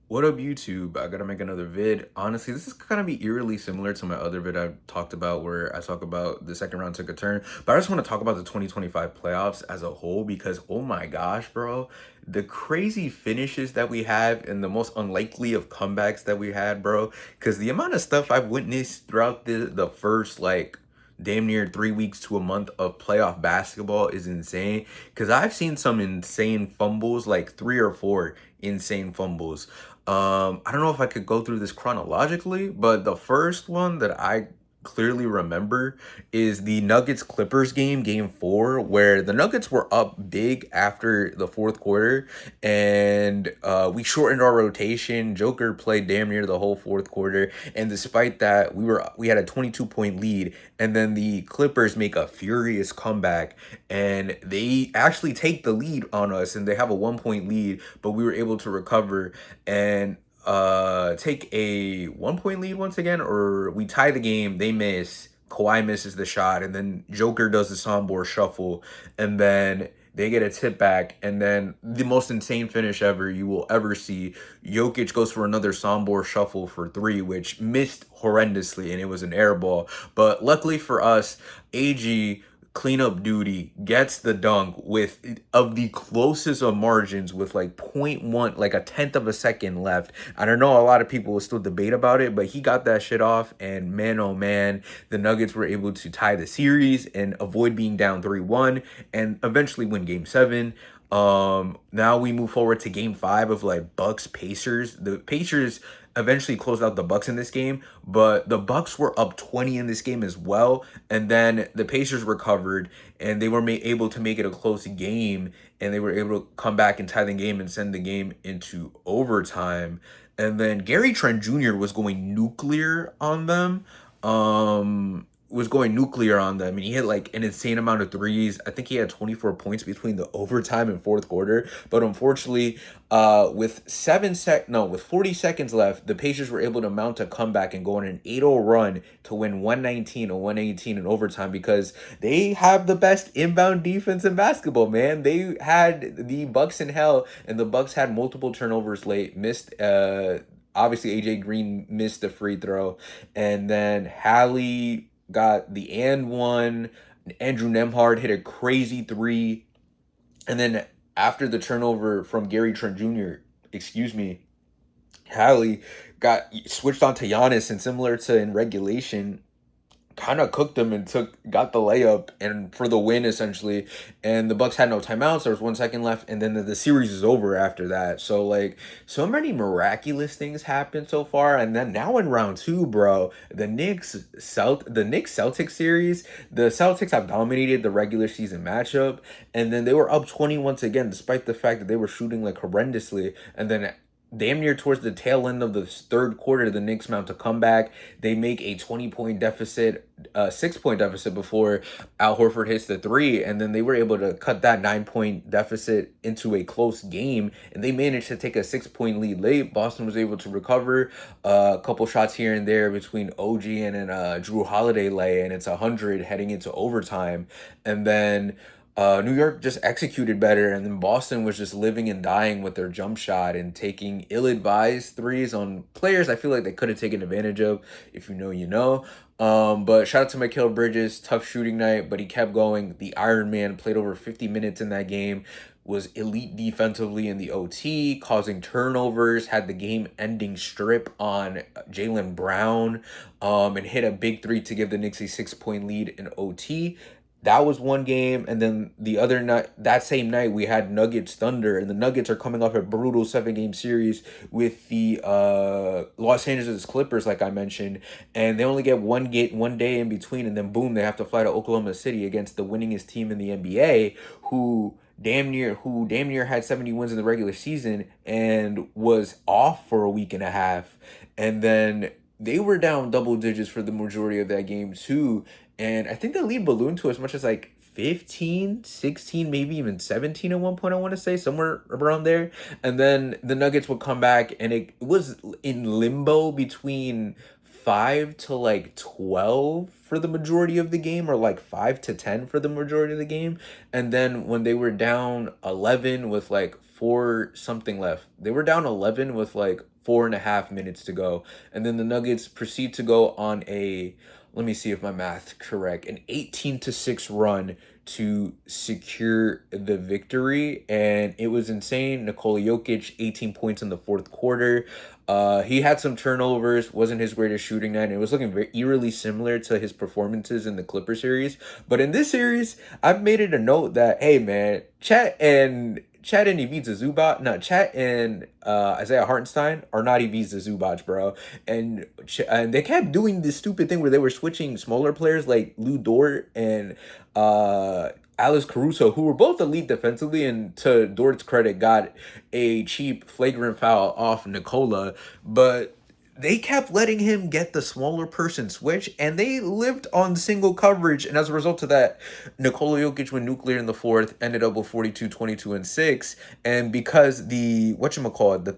What up, YouTube? I gotta make another vid. Honestly, this is gonna be eerily similar to my other vid I talked about where I talk about the second round took a turn. But I just want to talk about the 2025 playoffs as a whole because, oh my gosh, bro, the crazy finishes that we have and the most unlikely of comebacks that we had, bro. Because the amount of stuff I've witnessed throughout the first, like, damn near 3 weeks to a month of playoff basketball is insane. Because I've seen some insane fumbles, like three or four insane fumbles. I don't know if I could go through this chronologically, but the first one that I clearly remember is the Nuggets Clippers game, game four, where the Nuggets were up big after the fourth quarter, and we shortened our rotation. Joker played damn near the whole fourth quarter, and despite that, we had a 22-point lead, and then the Clippers make a furious comeback, and they actually take the lead on us, and they have a 1 point lead, but we were able to recover and take a 1 point lead once again, or we tie the game, they miss, Kawhi misses the shot, and then Joker does the soundboard shuffle, and then they get a tip back, and then the most insane finish ever you will ever see. Jokic goes for another soundboard shuffle for three, which missed horrendously, and it was an air ball. But luckily for us, AG cleanup duty gets the dunk with of the closest of margins with like point 0.1, like a tenth of a second left. I don't know, a lot of people will still debate about it, but he got that shit off, and man, oh man, the Nuggets were able to tie the series and avoid being down 3-1 and eventually win game seven. Now we move forward to game five of like Bucks Pacers. The Pacers eventually closed out the Bucks in this game, but the Bucks were up 20 in this game as well, and then the Pacers recovered and they were able to make it a close game, and they were able to come back and tie the game and send the game into overtime. And then Gary Trent Jr. Was going nuclear on them, and he hit like an insane amount of threes. I think he had 24 points between the overtime and fourth quarter, but unfortunately, with 40 seconds left, the Pacers were able to mount a comeback and go on an 8-0 run to win 119 or 118 in overtime because they have the best inbound defense in basketball, man. They had the Bucks in hell, and the Bucks had multiple turnovers late, missed obviously AJ Green missed the free throw, and then Hallie got the and one. Andrew Nemhard hit a crazy three, and then after the turnover from Gary Trent Jr., excuse me, Hallie got switched on to Giannis, and similar to in regulation, kind of cooked them and got the layup and for the win essentially. And the Bucks had no timeouts. There was 1 second left, and then the series is over after that. So like so many miraculous things happened so far. And then now in round two, bro, the Knicks Celtics series, the Celtics have dominated the regular season matchup, and then they were up 20 once again, despite the fact that they were shooting like horrendously. And then damn near towards the tail end of the third quarter, the Knicks mount a comeback. They make a 20-point deficit, 6-point deficit before Al Horford hits the three, and then they were able to cut that 9-point deficit into a close game, and they managed to take a 6-point lead late. Boston was able to recover a couple shots here and there between OG and then Jrue Holiday lay, and it's 100 heading into overtime, and then New York just executed better, and then Boston was just living and dying with their jump shot and taking ill-advised threes on players I feel like they could have taken advantage of. If you know, you know. But shout out to Mikal Bridges, tough shooting night, but he kept going. The Iron Man played over 50 minutes in that game, was elite defensively in the OT, causing turnovers, had the game-ending strip on Jaylen Brown, and hit a big three to give the Knicks a 6-point lead in OT. That was one game, and then the other night, that same night, we had Nuggets Thunder, and the Nuggets are coming off a brutal 7-game series with the Los Angeles Clippers, like I mentioned, and they only get one day in between, and then boom, they have to fly to Oklahoma City against the winningest team in the NBA, who damn near had 70 wins in the regular season and was off for a week and a half, and then they were down double digits for the majority of that game too, and I think the lead ballooned to as much as like 15, 16, maybe even 17 at one point, I want to say, somewhere around there. And then the Nuggets would come back, and it was in limbo between 5 to like 12 for the majority of the game, or like 5 to 10 for the majority of the game. And then when they were down 11 with like four something left, they were down 11 with like 4.5 minutes to go. And then the Nuggets proceed to go on a, let me see if my math correct, an 18-6 run to secure the victory. And it was insane. Nikola Jokic, 18 points in the fourth quarter. He had some turnovers, wasn't his greatest shooting night. It was looking very eerily similar to his performances in the Clipper series. But in this series, I've made it a note that, hey man, Chat and Ivica Zubac, no, Chat and Isaiah Hartenstein are not Ivica Zubac, bro. And they kept doing this stupid thing where they were switching smaller players like Lou Dort and Alex Caruso, who were both elite defensively, and to Dort's credit, got a cheap flagrant foul off Nikola, but they kept letting him get the smaller person switch, and they lived on single coverage. And as a result of that, Nikola Jokic went nuclear in the fourth, ended up with 42, 22, and 6. And because the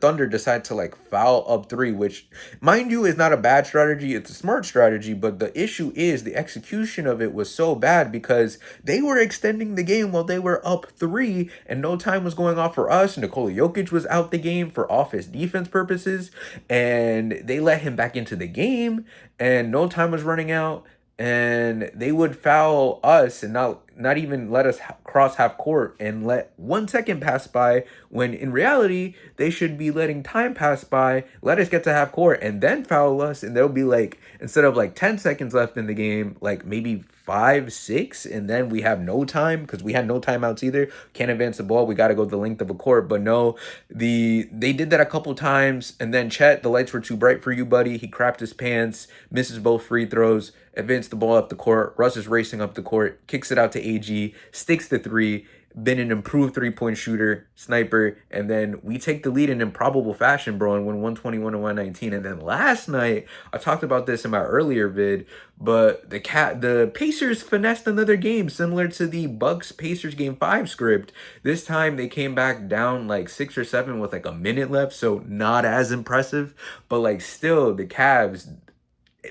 Thunder decided to like foul up three, which, mind you, is not a bad strategy, it's a smart strategy. But the issue is the execution of it was so bad because they were extending the game while they were up three, and no time was going off for us. Nikola Jokic was out the game for offense defense purposes, and they let him back into the game, and no time was running out, and they would foul us and not even let us cross half court and let 1 second pass by, when in reality they should be letting time pass by, let us get to half court, and then foul us. And there'll be like, instead of like 10 seconds left in the game, like maybe 5, 6, and then we have no time because we had no timeouts either. Can't advance the ball. We got to go the length of a court. But no, they did that a couple times, and then Chet, the lights were too bright for you, buddy. He crapped his pants, misses both free throws, advanced the ball up the court. Russ is racing up the court, kicks it out to AG, sticks the three. Been an improved 3-point shooter, sniper, and then we take the lead in improbable fashion, bro, and win 121 to 119. And then last night, I talked about this in my earlier vid, but the Pacers finessed another game similar to the Bucks Pacers game 5 script. This time they came back down like 6 or 7 with like a minute left, so not as impressive, but like still the Cavs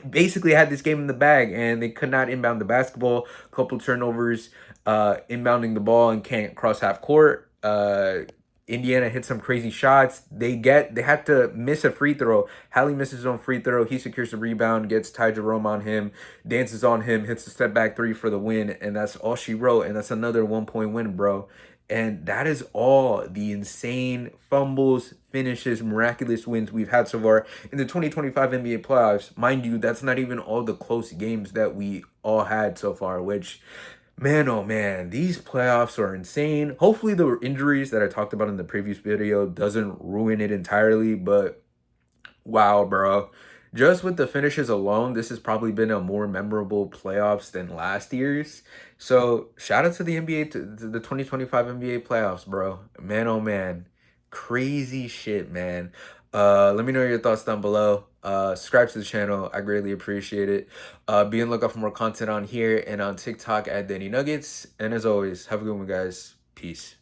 basically had this game in the bag, and they could not inbound the basketball. Couple turnovers, inbounding the ball, and can't cross half court. Indiana hit some crazy shots. They had to miss a free throw. Hallie misses his own free throw. He secures the rebound, gets Ty Jerome on him, dances on him, hits the step back three for the win, and that's all she wrote. And that's another 1-point win, bro. And that is all the insane fumbles, finishes, miraculous wins we've had so far in the 2025 NBA playoffs. Mind you, that's not even all the close games that we all had so far, which, man, oh man, these playoffs are insane. Hopefully the injuries that I talked about in the previous video doesn't ruin it entirely, but wow, bro. Just with the finishes alone, this has probably been a more memorable playoffs than last year's. So shout out to the NBA, to the 2025 NBA playoffs, bro. Man, oh man. Crazy shit, man. Let me know your thoughts down below. Subscribe to the channel. I greatly appreciate it. Be on the lookout for more content on here and on TikTok at Danny Nuggets. And as always, have a good one, guys. Peace.